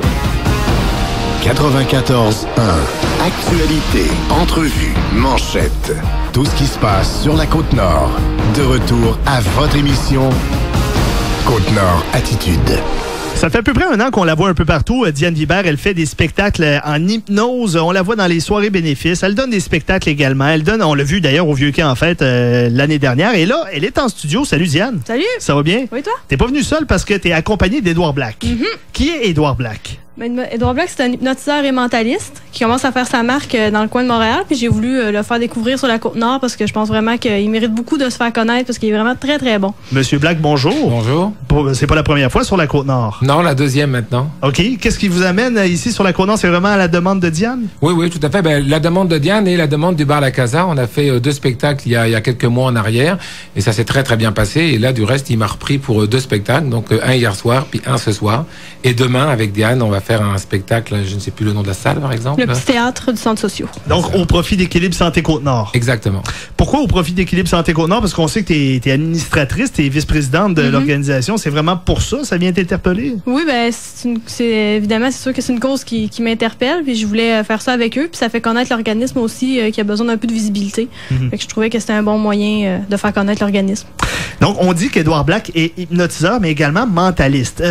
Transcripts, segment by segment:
94.1. Actualité, entrevue, manchette. Tout ce qui se passe sur la Côte-Nord. De retour à votre émission Côte-Nord Attitude. Ça fait à peu près un an qu'on la voit un peu partout. Diane Vibert, elle fait des spectacles en hypnose. On la voit dans les soirées bénéfices. Elle donne des spectacles également. Elle donne, on l'a vu d'ailleurs au Vieux Quai en fait l'année dernière. Et là, elle est en studio. Salut Diane. Salut. Ça va bien? Oui, toi? T'es pas venu seule parce que t'es accompagné d'Édouard Black. Qui est Édouard Black? Édouard Black, c'est un hypnotiseur et mentaliste qui commence à faire sa marque dans le coin de Montréal. Puis j'ai voulu le faire découvrir sur la Côte-Nord parce que je pense vraiment qu'il mérite beaucoup de se faire connaître parce qu'il est vraiment très, très bon. Monsieur Black, bonjour. Bonjour. C'est pas la première fois sur la Côte-Nord? Non, la deuxième maintenant. OK. Qu'est-ce qui vous amène ici sur la Côte-Nord? C'est vraiment à la demande de Diane? Oui, tout à fait. Ben, la demande de Diane et la demande du bar La Casa. On a fait 2 spectacles il y a quelques mois en arrière et ça s'est très, très bien passé. Et là, du reste, il m'a repris pour 2 spectacles. Donc, un hier soir, puis un ce soir. Et demain, avec Diane, on va faire un spectacle. Je ne sais plus le nom de la salle, par exemple. Le petit théâtre du Centre sociaux. Donc, au profit d'Équilibre Santé Côte-Nord. Exactement. Pourquoi au profit d'Équilibre Santé Côte-Nord? Parce qu'on sait que tu es administratrice, tu es vice-présidente de l'organisation. C'est vraiment pour ça? Ça vient t'interpeller? Oui, ben évidemment, c'est sûr que c'est une cause qui m'interpelle. Puis je voulais faire ça avec eux. Puis ça fait connaître l'organisme aussi qui a besoin d'un peu de visibilité. Fait que je trouvais que c'était un bon moyen de faire connaître l'organisme. Donc, on dit qu'Édouard Black est hypnotiseur, mais également mentaliste.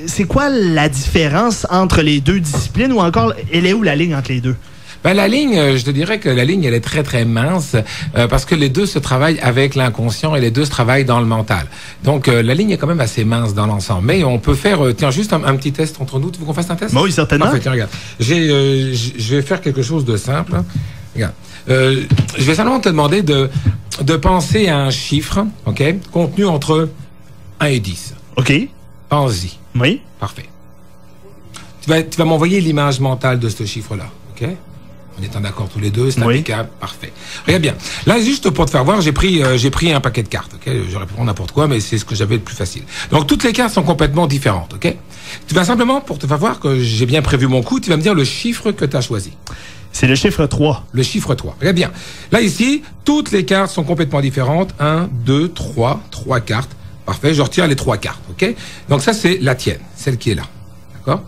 C'est quoi la différence entre les deux disciplines ou encore, elle est où la ligne entre les deux? Ben, la ligne, je te dirais que la ligne, elle est très, très mince parce que les deux se travaillent avec l'inconscient et les deux se travaillent dans le mental. Donc, la ligne est quand même assez mince dans l'ensemble. Mais on peut faire, tiens, juste un petit test entre nous. Tu veux qu'on fasse un test? Oui, certainement. Parfait, tiens, regarde. Je vais faire quelque chose de simple. Regarde. Je vais simplement te demander de penser à un chiffre, OK, contenu entre 1 et 10. OK. Pense-y. Oui. Parfait. Tu vas m'envoyer l'image mentale de ce chiffre-là, OK? On est en accord tous les deux, c'est impeccable, parfait. Regarde bien. Là, juste pour te faire voir, j'ai pris un paquet de cartes, OK? J'aurais pu prendre n'importe quoi, mais c'est ce que j'avais le plus facile. Donc, toutes les cartes sont complètement différentes, OK? Tu vas simplement, pour te faire voir que j'ai bien prévu mon coup, tu vas me dire le chiffre que tu as choisi. C'est le chiffre 3. Le chiffre 3. Regarde bien. Là, ici, toutes les cartes sont complètement différentes. 1, 2, 3 cartes. Parfait, je retire les 3 cartes, OK? Donc, ça, c'est la tienne, celle qui est là. D'accord?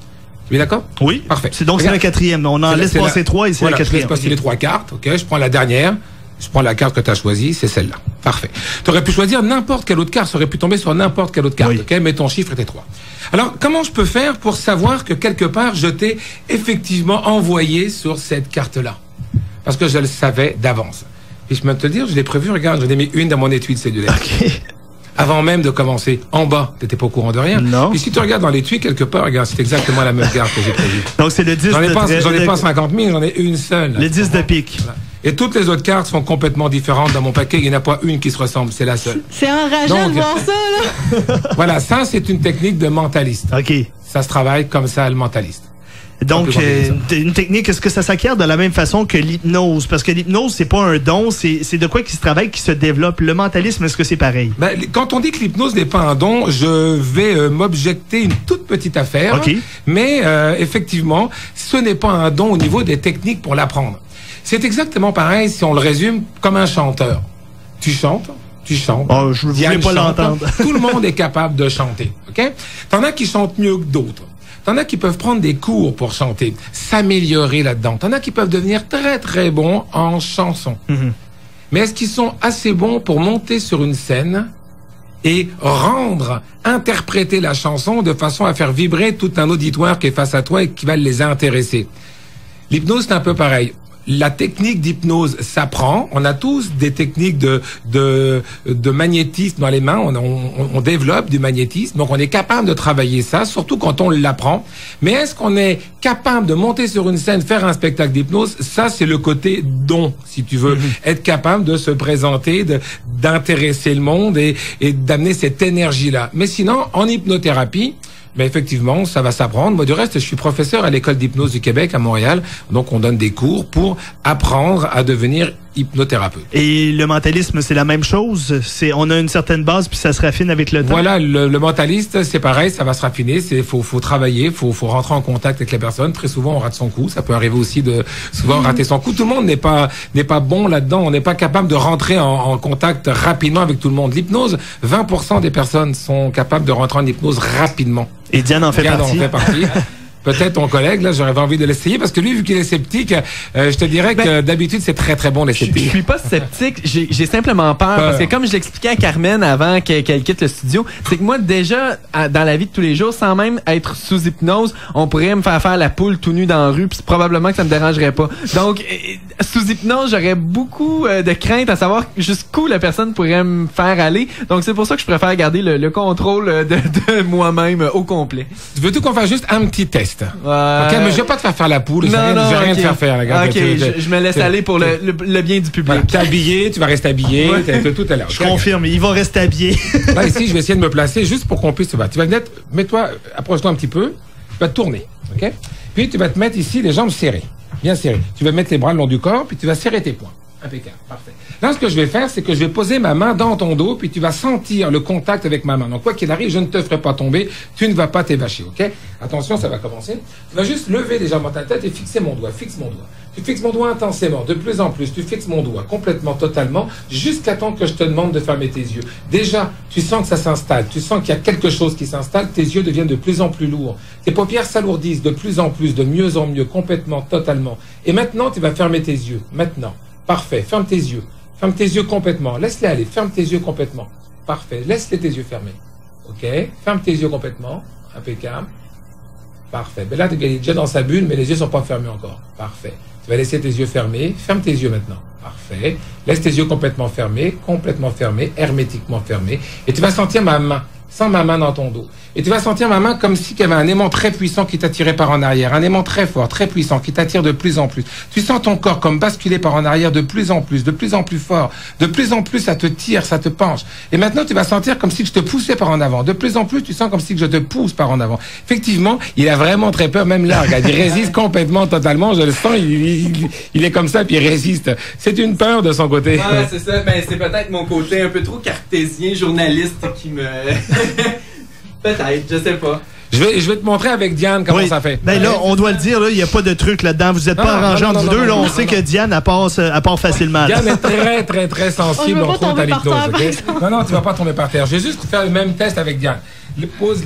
Tu es d'accord? Oui. Parfait. C'est donc c'est la quatrième. On en laisse passer 3 et c'est la quatrième. Je laisse passer les 3 cartes, OK? Je prends la dernière. Je prends la carte que tu as choisie, c'est celle-là. Parfait. Tu aurais pu choisir n'importe quelle autre carte, ça aurait pu tomber sur n'importe quelle autre carte, OK? Mais ton chiffre était 3. Alors, comment je peux faire pour savoir que quelque part, je t'ai effectivement envoyé sur cette carte-là? Parce que je le savais d'avance. Et je peux te le dire, je l'ai prévu, regarde, j'en ai mis une dans mon étui de cellulaire. OK. Avant même de commencer, en bas, t'étais pas au courant de rien. Non. Et si tu regardes dans l'étui, quelque part, regarde, c'est exactement la même carte que j'ai prévue. Donc, c'est le 10 J'en ai pas 50 000, j'en ai une seule. Là, le 10 de pique. Voilà. Et toutes les autres cartes sont complètement différentes dans mon paquet. Il n'y en a pas une qui se ressemble, c'est la seule. C'est enrageant de voir ça, là. Voilà, ça, c'est une technique de mentaliste. OK. Ça se travaille comme ça, le mentaliste. Donc, une technique, est-ce que ça s'acquiert de la même façon que l'hypnose? Parce que l'hypnose, c'est pas un don, c'est de quoi qui se travaille, qui se développe. Le mentalisme, est-ce que c'est pareil? Ben, quand on dit que l'hypnose n'est pas un don, je vais m'objecter une toute petite affaire. OK. Mais effectivement, ce n'est pas un don au niveau des techniques pour l'apprendre. C'est exactement pareil si on le résume comme un chanteur. Tu chantes. Oh, je ne voulais pas l'entendre. Tout le monde est capable de chanter. OK? T'en as qui chantent mieux que d'autres. T'en as qui peuvent prendre des cours pour chanter, s'améliorer là-dedans. T'en as qui peuvent devenir très, très bons en chanson. Mais est-ce qu'ils sont assez bons pour monter sur une scène et interpréter la chanson de façon à faire vibrer tout un auditoire qui est face à toi et qui va les intéresser? L'hypnose, c'est un peu pareil. La technique d'hypnose s'apprend. On a tous des techniques de magnétisme dans les mains. On développe du magnétisme. Donc, on est capable de travailler ça, surtout quand on l'apprend. Mais est-ce qu'on est capable de monter sur une scène, faire un spectacle d'hypnose? Ça, c'est le côté don, si tu veux. Être capable de se présenter, d'intéresser le monde et d'amener cette énergie-là. Mais sinon, en hypnothérapie, mais effectivement, ça va s'apprendre. Moi, du reste, je suis professeur à l'École d'hypnose du Québec, à Montréal. Donc, on donne des cours pour apprendre à devenir hypnothérapeute. Et le mentalisme, c'est la même chose? On a une certaine base, puis ça se raffine avec le temps? Voilà, le mentaliste, c'est pareil, ça va se raffiner. Faut travailler, faut rentrer en contact avec les personnes. Très souvent, on rate son coup. Ça peut arriver aussi de souvent rater son coup. Tout le monde n'est pas bon là-dedans. On n'est pas capable de rentrer en contact rapidement avec tout le monde. L'hypnose, 20% des personnes sont capables de rentrer en hypnose rapidement. Et Diane en fait partie. peut-être ton collègue, là, j'aurais envie de l'essayer parce que lui, vu qu'il est sceptique, je te dirais que d'habitude, c'est très, très bon, les sceptiques. Je suis pas sceptique, j'ai simplement peur. Parce que comme je l'expliquais à Carmen avant qu'elle quitte le studio, c'est que moi, déjà, dans la vie de tous les jours, sans même être sous hypnose, on pourrait me faire la poule tout nu dans la rue, puis probablement que ça me dérangerait pas. Donc, sous hypnose, j'aurais beaucoup de crainte à savoir jusqu'où la personne pourrait me faire aller. Donc, c'est pour ça que je préfère garder le contrôle de moi-même au complet. Tu veux tout qu'on fasse juste un petit test? OK, mais je vais pas te faire la poule. Non, j'ai rien te faire, la gars. OK, je me laisse aller pour le bien du public. Voilà, t'es habillé, tu vas rester habillé, tout à l'heure. Je confirme, il va rester habillé. Là, ici, je vais essayer de me placer juste pour qu'on puisse se battre. Tu vas mettre, mets-toi, approche-toi un petit peu, tu vas te tourner, OK? Puis tu vas te mettre ici les jambes serrées, bien serrées. Tu vas mettre les bras le long du corps, puis tu vas serrer tes poings. Impeccable, parfait. Là, ce que je vais faire, c'est que je vais poser ma main dans ton dos, puis tu vas sentir le contact avec ma main. Donc, quoi qu'il arrive, je ne te ferai pas tomber, tu ne vas pas t'évacher, OK? Attention, ça va commencer. Tu vas juste lever légèrement ta tête et fixer mon doigt, fixe mon doigt. Tu fixes mon doigt intensément, de plus en plus, tu fixes mon doigt complètement, totalement, jusqu'à temps que je te demande de fermer tes yeux. Déjà, tu sens que ça s'installe, tu sens qu'il y a quelque chose qui s'installe, tes yeux deviennent de plus en plus lourds, tes paupières s'alourdissent de plus en plus, de mieux en mieux, complètement, totalement. Et maintenant, tu vas fermer tes yeux, maintenant. Parfait, ferme tes yeux. Ferme tes yeux complètement. Laisse-les aller. Ferme tes yeux complètement. Parfait. Laisse-les tes yeux fermés. OK? Ferme tes yeux complètement. Impeccable. Parfait. Ben là, tu es déjà dans sa bulle, mais les yeux sont pas fermés encore. Parfait. Tu vas laisser tes yeux fermés. Ferme tes yeux maintenant. Parfait. Laisse tes yeux complètement fermés, hermétiquement fermés. Et tu vas sentir ma main. Sens ma main dans ton dos. Et tu vas sentir ma main comme si il y avait un aimant très puissant qui t'attirait par en arrière. Un aimant très fort, très puissant, qui t'attire de plus en plus. Tu sens ton corps comme basculer par en arrière de plus en plus fort. De plus en plus, ça te tire, ça te penche. Et maintenant, tu vas sentir comme si je te poussais par en avant. De plus en plus, tu sens comme si je te pousse par en avant. Effectivement, il a vraiment très peur, même là, regarde, il résiste complètement, totalement. Je le sens, il est comme ça, puis il résiste. C'est une peur de son côté. Ouais, c'est ça. Ben, c'est peut-être mon côté un peu trop cartésien, journaliste qui me... Peut-être, je sais pas. Je vais te montrer avec Diane comment ça fait. Ben là, on doit le dire, il n'y a pas de truc là-dedans. Vous n'êtes pas arrangés entre vous deux. Là, on sait que Diane, elle part facilement. Diane est très, très, très sensible entre autres à l'hypnose. Okay? Non, tu vas pas tomber par terre. Je vais juste faire le même test avec Diane. Pose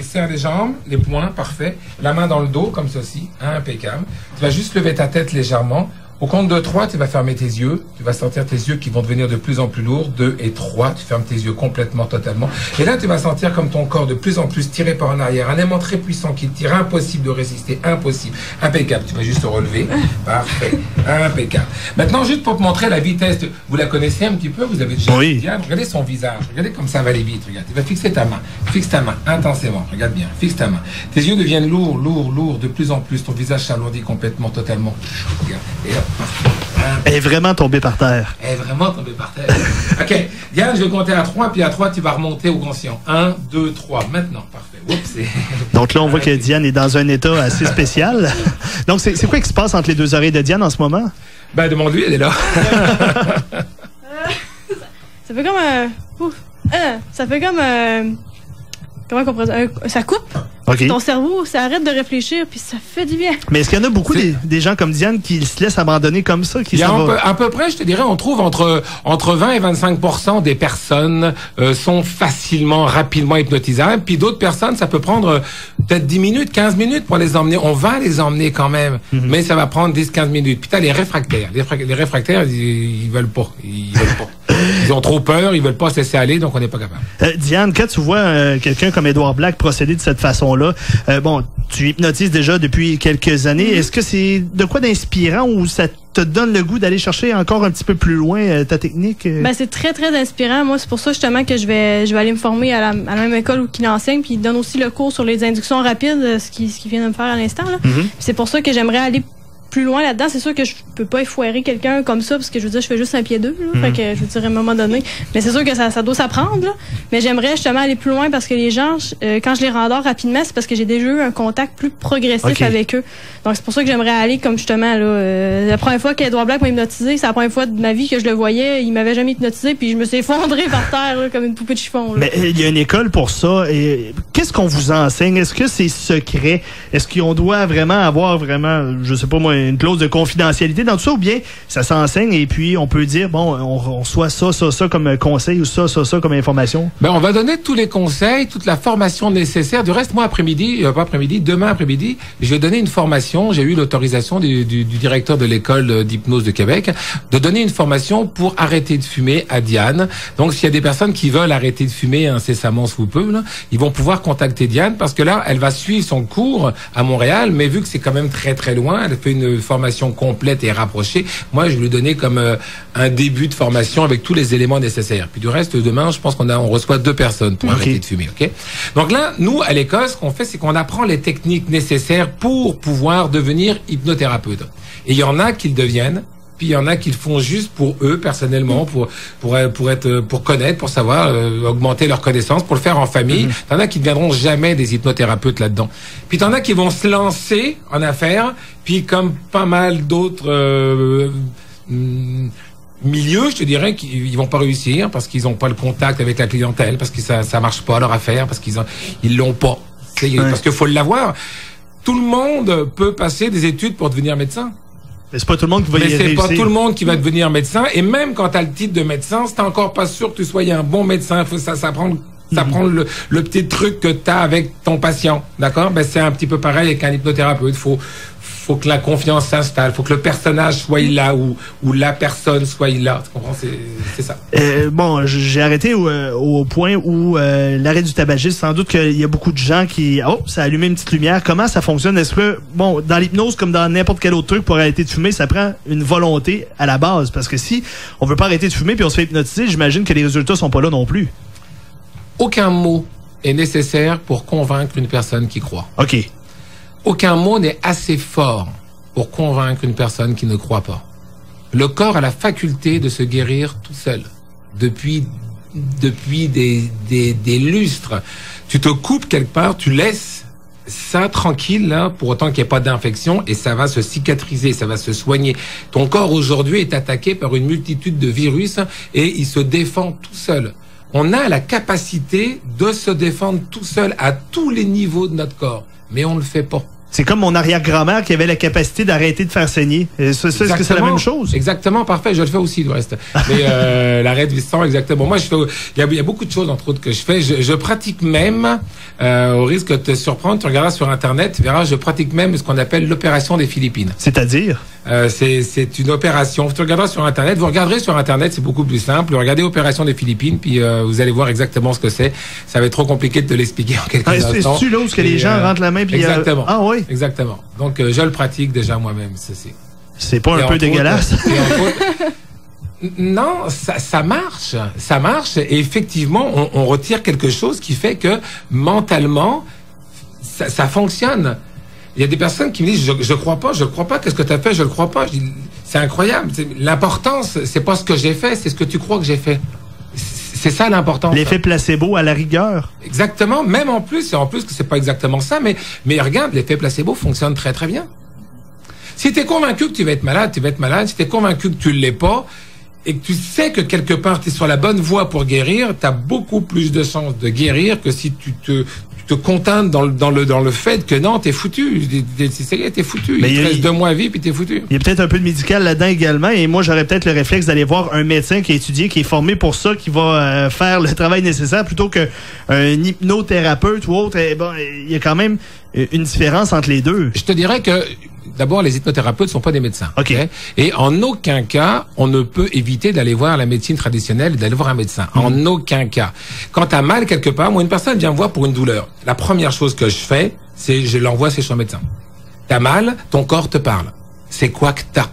serre les jambes, les poings, parfait. La main dans le dos, comme ceci, impeccable. Tu vas juste lever ta tête légèrement. Au compte de 3, tu vas fermer tes yeux. Tu vas sentir tes yeux qui vont devenir de plus en plus lourds. 2 et 3, tu fermes tes yeux complètement, totalement. Et là, tu vas sentir comme ton corps de plus en plus tiré par en arrière. Un aimant très puissant qui te tire. Impossible de résister. Impossible. Impeccable. Tu vas juste te relever. Parfait. Impeccable. Maintenant, juste pour te montrer la vitesse. Vous la connaissez un petit peu? Vous avez déjà vu Diane? Regardez son visage. Regardez comme ça va aller vite. Regarde. Tu vas fixer ta main. Fixe ta main intensément. Regarde bien. Fixe ta main. Tes yeux deviennent lourds, de plus en plus. Ton visage s'alourdit complètement, totalement. Regarde. Et là, elle est vraiment tombée par terre. Elle est vraiment tombée par terre. OK. Diane, je vais compter à 3, puis à 3, tu vas remonter au conscient. 1, 2, 3. Maintenant. Parfait. Oups. Donc là, on voit que Diane est dans un état assez spécial. Donc, c'est quoi qui se passe entre les deux oreilles de Diane en ce moment? Ben, demande-lui, elle est là. Ça fait comme ça fait comme comment qu'on pourrait dire? Ça coupe. Okay. Ton cerveau, ça arrête de réfléchir, puis ça fait du bien. Mais est-ce qu'il y en a beaucoup des gens comme Diane qui se laissent abandonner comme ça? Il y a à peu près, je te dirais, on trouve entre 20 et 25% des personnes sont facilement, rapidement hypnotisables. Puis d'autres personnes, ça peut prendre peut-être 10 minutes, 15 minutes pour les emmener. On va les emmener quand même, mais ça va prendre 10-15 minutes. Puis t'as les réfractaires. Les réfractaires, ils veulent pas. Ils ont trop peur, ils veulent pas se laisser aller, donc on n'est pas capable. Diane, quand tu vois quelqu'un comme Édouard Black procéder de cette façon-là, bon, tu hypnotises déjà depuis quelques années. Est-ce que c'est de quoi d'inspirant ou ça te donne le goût d'aller chercher encore un petit peu plus loin ta technique? Ben, c'est très, très inspirant. Moi, c'est pour ça justement que je vais aller me former à la même école où il enseigne, puis il donne aussi le cours sur les inductions rapides, ce qu'il vient de me faire à l'instant. C'est pour ça que j'aimerais aller plus loin là-dedans. C'est sûr que je peux pas effoirer quelqu'un comme ça, parce que je veux dire, je fais juste un pied deux, fait que je veux dire à un moment donné. Mais c'est sûr que ça doit s'apprendre, là. Mais j'aimerais justement aller plus loin parce que les gens, quand je les rendors rapidement, c'est parce que j'ai déjà eu un contact plus progressif avec eux. Donc c'est pour ça que j'aimerais aller comme justement là. La première fois qu'Edouard Black m'a hypnotisé, c'est la première fois de ma vie que je le voyais. Il m'avait jamais hypnotisé, puis je me suis effondrée par terre là, comme une poupée de chiffon. Là. Mais il y a une école pour ça. Et qu'est-ce qu'on vous enseigne? Est-ce que c'est secret? Est-ce qu'on doit vraiment avoir je sais pas moi, une clause de confidentialité dans tout ça, ou bien ça s'enseigne et puis on peut dire, bon, on reçoit ça comme conseil ou ça comme information? Ben, on va donner tous les conseils, toute la formation nécessaire. Du reste, moi, demain après-midi, je vais donner une formation. J'ai eu l'autorisation du directeur de l'école d'hypnose de Québec de donner une formation pour arrêter de fumer à Diane. Donc, s'il y a des personnes qui veulent arrêter de fumer incessamment sous peu, là, ils vont pouvoir contacter Diane parce que là, elle va suivre son cours à Montréal, mais vu que c'est quand même très très loin, elle fait une formation complète et rapprochée. Moi, je vais lui donner comme un début de formation avec tous les éléments nécessaires. Puis du reste, demain, je pense on reçoit 2 personnes pour arrêter de fumer. Ok. Donc là, nous à l'école, ce qu'on fait, c'est qu'on apprend les techniques nécessaires pour pouvoir devenir hypnothérapeute. Et il y en a qui le deviennent. Puis il y en a qui le font juste pour eux personnellement, pour connaître, pour savoir augmenter leurs connaissances, pour le faire en famille. T'en as qui ne deviendront jamais des hypnothérapeutes là-dedans. Puis t'en as qui vont se lancer en affaires, puis comme pas mal d'autres milieux, je te dirais qu'ils vont pas réussir parce qu'ils ont pas le contact avec la clientèle, parce que ça marche pas leur affaire, parce ils l'ont pas. Parce qu'il faut l'avoir. Tout le monde peut passer des études pour devenir médecin. Mais c'est pas tout le monde qui va y réussir. Mais c'est pas tout le monde qui va devenir médecin. Et même quand tu as le titre de médecin, c'est encore pas sûr que tu sois un bon médecin. Ça prend le petit truc que tu as avec ton patient. D'accord? Ben, c'est un petit peu pareil avec un hypnothérapeute. Faut que la confiance s'installe, faut que le personnage soit là ou la personne soit là. Tu comprends? C'est ça. Bon, j'ai arrêté au point où l'arrêt du tabagisme, sans doute qu'il y a beaucoup de gens qui... Oh, ça a allumé une petite lumière. Comment ça fonctionne? Est-ce que, bon, dans l'hypnose, comme dans n'importe quel autre truc, pour arrêter de fumer, ça prend une volonté à la base? Parce que si on veut pas arrêter de fumer puis on se fait hypnotiser, j'imagine que les résultats sont pas là non plus. Aucun mot est nécessaire pour convaincre une personne qui croit. OK. Aucun mot n'est assez fort pour convaincre une personne qui ne croit pas. Le corps a la faculté de se guérir tout seul. Depuis des lustres. Tu te coupes quelque part, tu laisses ça tranquille, là, pour autant qu'il n'y ait pas d'infection, et ça va se cicatriser, ça va se soigner. Ton corps aujourd'hui est attaqué par une multitude de virus et il se défend tout seul. On a la capacité de se défendre tout seul à tous les niveaux de notre corps, mais on ne le fait pas. C'est comme mon arrière-grand-mère qui avait la capacité d'arrêter de faire saigner. Est-ce que c'est la même chose? Exactement, parfait. Je le fais aussi, du reste. Mais l'arrêt du sang, exactement. Moi, il y a beaucoup de choses, entre autres, que je fais. Je pratique même, au risque de te surprendre, tu regarderas sur Internet, tu verras, je pratique même ce qu'on appelle l'opération des Philippines. C'est-à-dire? C'est une opération. Tu regarderas sur Internet. Vous regarderez sur Internet, c'est beaucoup plus simple. Regardez Opération des Philippines, puis vous allez voir exactement ce que c'est. Ça va être trop compliqué de te l'expliquer en quelques instants. C'est-tu là où les gens rentrent la main? Puis exactement. Ah oui? Exactement. Donc, je le pratique déjà moi-même. C'est pas un peu dégueulasse? Non, ça marche. Ça marche. Et effectivement, on retire quelque chose qui fait que mentalement, ça fonctionne. Il y a des personnes qui me disent je crois pas, qu'est-ce que tu as fait, je le crois pas. Je dis c'est incroyable. L'importance, c'est pas ce que j'ai fait, c'est ce que tu crois que j'ai fait. C'est ça l'important. L'effet placebo à la rigueur. Exactement, même en plus que c'est pas exactement ça, mais regarde, l'effet placebo fonctionne très très bien. Si tu es convaincu que tu vas être malade, tu vas être malade. Si tu es convaincu que tu l'es pas et que tu sais que quelque part tu es sur la bonne voie pour guérir, tu as beaucoup plus de chances de guérir que si tu te contentes dans le fait que non, t'es foutu. T'es foutu. Il te reste 2 mois à vivre puis t'es foutu. Il y a peut-être un peu de médical là-dedans également. Et moi, j'aurais peut-être le réflexe d'aller voir un médecin qui a étudié, qui est formé pour ça, qui va faire le travail nécessaire plutôt qu'un hypnothérapeute ou autre. Bon, il y a quand même une différence entre les deux. Je te dirais que d'abord, les hypnothérapeutes sont pas des médecins. OK. Et en aucun cas, on ne peut éviter d'aller voir la médecine traditionnelle et d'aller voir un médecin. En aucun cas. Quand t'as mal quelque part, moi, une personne vient me voir pour une douleur. La première chose que je fais, c'est je l'envoie chez son médecin. T'as mal, ton corps te parle. C'est quoi que t'as?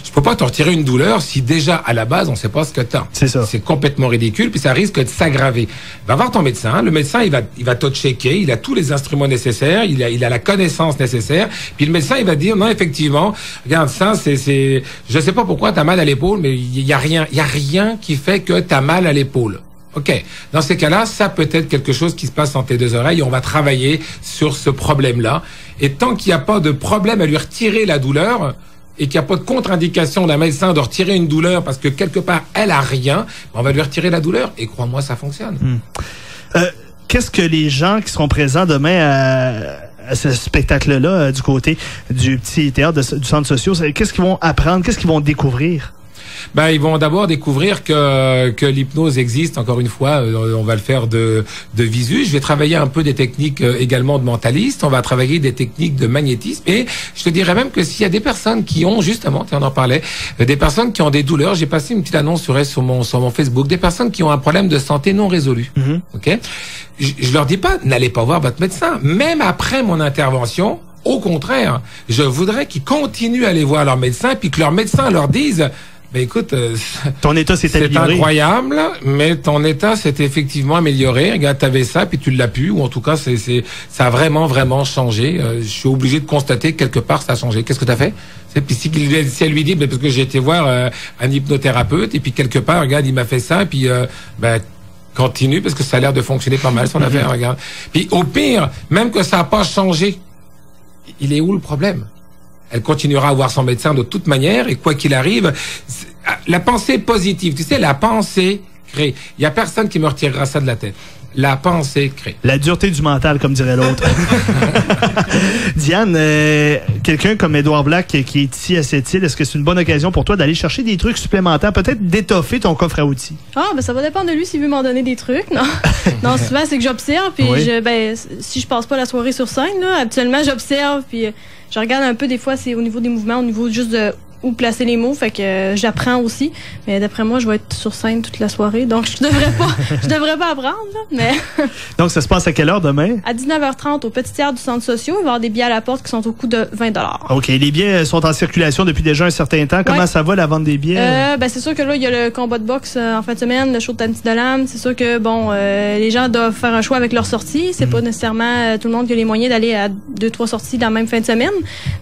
Je peux pas te retirer une douleur si déjà, à la base, on sait pas ce que t'as. C'est ça. C'est complètement ridicule, puis ça risque de s'aggraver. Va voir ton médecin. Le médecin, il va te checker. Il a tous les instruments nécessaires. Il a la connaissance nécessaire. Puis le médecin, il va dire, non, effectivement, regarde, ça, je sais pas pourquoi t'as mal à l'épaule, mais il y a rien qui fait que t'as mal à l'épaule. OK. Dans ces cas-là, ça peut être quelque chose qui se passe entre tes 2 oreilles et on va travailler sur ce problème-là. Et tant qu'il n'y a pas de problème à lui retirer la douleur et qu'il n'y a pas de contre-indication d'un médecin de retirer une douleur parce que quelque part, elle a rien, on va lui retirer la douleur. Et crois-moi, ça fonctionne. Qu'est-ce que les gens qui seront présents demain à ce spectacle-là du côté du petit théâtre du centre social? Qu'est-ce qu'ils vont apprendre? Qu'est-ce qu'ils vont découvrir? Ben, ils vont d'abord découvrir que l'hypnose existe. Encore une fois, on va le faire de visu. Je vais travailler un peu des techniques également de mentaliste. On va travailler des techniques de magnétisme. Et je te dirais même que s'il y a des personnes qui ont, justement, on en parlait, des personnes qui ont des douleurs, j'ai passé une petite annonce sur mon Facebook, des personnes qui ont un problème de santé non résolu. OK? Je leur dis pas, n'allez pas voir votre médecin. Même après mon intervention, au contraire, je voudrais qu'ils continuent à aller voir leur médecin, puis que leur médecin leur dise, ben écoute, ton état s'est amélioré. C'est incroyable, mais ton état s'est effectivement amélioré. Regarde, t'avais ça, puis tu l'as pu, ou en tout cas, ça a vraiment changé. Je suis obligé de constater que quelque part ça a changé. Qu'est-ce que t'as fait? Puis si elle lui dit, ben, parce que j'ai été voir un hypnothérapeute, et puis quelque part, regarde, il m'a fait ça, puis ben continue parce que ça a l'air de fonctionner pas mal son affaire. Regarde. Puis au pire, même que ça n'a pas changé, il est où le problème? Elle continuera à voir son médecin de toute manière, et quoi qu'il arrive, la pensée positive, tu sais, la pensée crée. Il y a personne qui me retirera ça de la tête. La pensée crée. La dureté du mental, comme dirait l'autre. Diane, quelqu'un comme Édouard Black qui est ici à cette île, est-ce que c'est une bonne occasion pour toi d'aller chercher des trucs supplémentaires, peut-être d'étoffer ton coffre à outils? Ah, ben ça va dépendre de lui s'il veut m'en donner des trucs, non? Non, souvent c'est que j'observe, puis oui. Si je passe pas la soirée sur scène, là, habituellement j'observe, puis je regarde un peu, des fois c'est au niveau des mouvements, au niveau juste de où placer les mots, fait que j'apprends aussi. Mais d'après moi, je vais être sur scène toute la soirée, donc je devrais pas apprendre, là, mais... Donc, ça se passe à quelle heure demain? À 19h30 au Petit Théâtre du Centre Social. Il va y avoir des billets à la porte qui sont au coût de 20 $. OK. Les billets sont en circulation depuis déjà un certain temps. Comment ça va, la vente des billets? Ben, c'est sûr que là, il y a le combat de boxe en fin de semaine, le show de Tamti de l'âme. C'est sûr que, les gens doivent faire un choix avec leur sortie. C'est pas nécessairement tout le monde qui a les moyens d'aller à 2-3 sorties dans la même fin de semaine.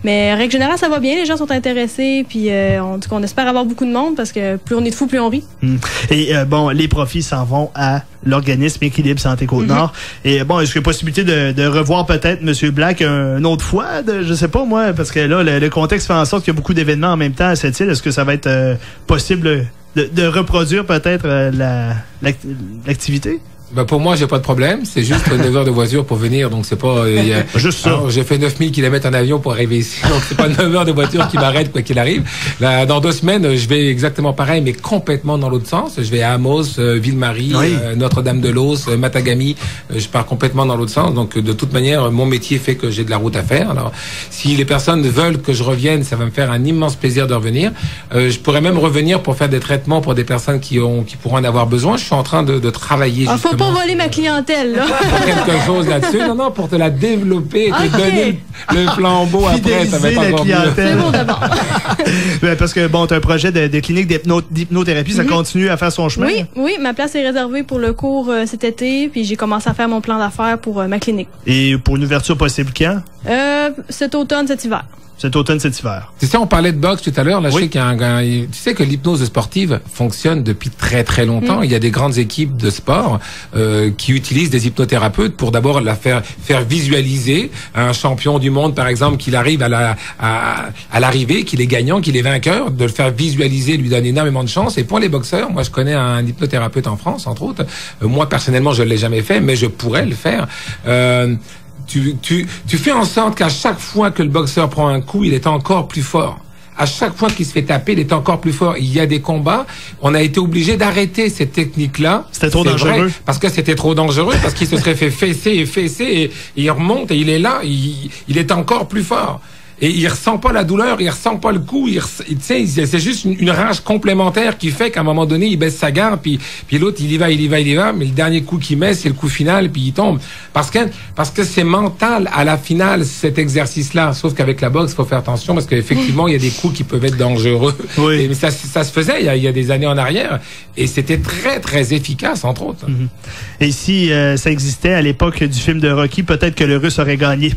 Mais, règle générale, ça va bien. Les gens sont intéressés. Puis on espère avoir beaucoup de monde parce que plus on est de fous, plus on rit. Et les profits s'en vont à l'organisme Équilibre Santé Côte-Nord. Et est-ce qu'il y a possibilité de revoir peut-être M. Black une autre fois? Je sais pas, moi, parce que là, le contexte fait en sorte qu'il y a beaucoup d'événements en même temps à cette île. Est-ce que ça va être possible de reproduire peut-être l'activité? Ben pour moi, j'ai pas de problème. C'est juste 9 heures de voiture pour venir, donc c'est pas... juste ça. Alors, j'ai fait 9000 km en avion pour arriver ici, donc c'est pas 9 heures de voiture qui m'arrête quoi qu'il arrive. Là, dans 2 semaines, je vais exactement pareil, mais complètement dans l'autre sens. Je vais à Amos, Ville-Marie, Notre-Dame-de-Lose, Matagami. Je pars complètement dans l'autre sens. Donc de toute manière, mon métier fait que j'ai de la route à faire. Alors si les personnes veulent que je revienne, ça va me faire un immense plaisir de revenir. Je pourrais même revenir pour faire des traitements pour des personnes qui pourront en avoir besoin. Je suis en train de travailler justement. Pas voler ma clientèle, là. Pour quelque chose là-dessus. Non, pour te la développer et te donner le flambeau après, ça va être encore mieux. C'est bon d'abord. Parce que, tu as un projet de clinique d'hypnothérapie, ça continue à faire son chemin? Oui, ma place est réservée pour le cours cet été, puis j'ai commencé à faire mon plan d'affaires pour ma clinique. Et pour une ouverture possible quand? Cet automne, cet hiver. Cet automne, cet hiver. Tu sais, on parlait de boxe tout à l'heure. Là, je sais qu'il y a tu sais que l'hypnose sportive fonctionne depuis très très longtemps. Il y a des grandes équipes de sport qui utilisent des hypnothérapeutes pour d'abord faire visualiser un champion du monde, par exemple, qu'il arrive à l'arrivée, qu'il est gagnant, qu'il est vainqueur, de le faire visualiser, lui donne énormément de chance. Et pour les boxeurs, moi, je connais un hypnothérapeute en France, entre autres. Moi, personnellement, je l'ai jamais fait, mais je pourrais le faire. Tu fais en sorte qu'à chaque fois que le boxeur prend un coup, il est encore plus fort. À chaque fois qu'il se fait taper, il est encore plus fort. Il y a des combats, on a été obligé d'arrêter cette technique-là. C'était trop dangereux. Vrai, parce que c'était trop dangereux, parce qu'il se serait fait fesser, et il remonte et il est là, il est encore plus fort. Et il ressent pas la douleur, il ressent pas le coup, c'est juste une rage complémentaire qui fait qu'à un moment donné, il baisse sa garde, puis l'autre, il y va, mais le dernier coup qu'il met, c'est le coup final, puis il tombe. Parce que c'est mental à la finale, cet exercice-là. Sauf qu'avec la boxe, il faut faire attention, parce qu'effectivement, il y a des coups qui peuvent être dangereux. Oui. Mais ça se faisait il y a des années en arrière, et c'était très, très efficace, entre autres. Et si ça existait à l'époque du film de Rocky, peut-être que le Russe aurait gagné.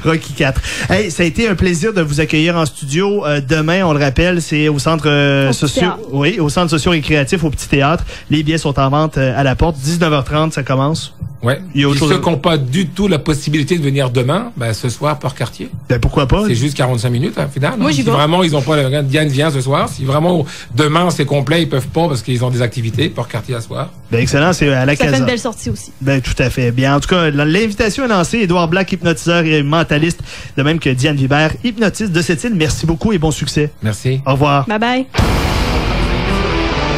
Rocky 4. Hey, ça a été un plaisir de vous accueillir en studio. Demain, on le rappelle, c'est au centre au centre socio-récréatif au Petit Théâtre. Les billets sont en vente à la porte. 19h30, ça commence. Ouais. Il y a autre chose ceux qui n'ont pas du tout la possibilité de venir demain, ben, ce soir, Port-Cartier. Ben, pourquoi pas? C'est juste 45 minutes, au final. Moi, j'y Si vais. vraiment, ils ont pas Diane vient ce soir. Si vraiment, demain, c'est complet, ils peuvent pas parce qu'ils ont des activités. Port-Cartier à soir. Ben, excellent, c'est à la Ça Casa. fait une belle sortie aussi. Ben, tout à fait. Bien, en tout cas, l'invitation est lancée. Édouard Black, hypnotiseur et mentaliste, de même que Diane Vibert, hypnotiste de cette île. Merci beaucoup et bon succès. Merci. Au revoir. Bye bye.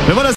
Ben voilà.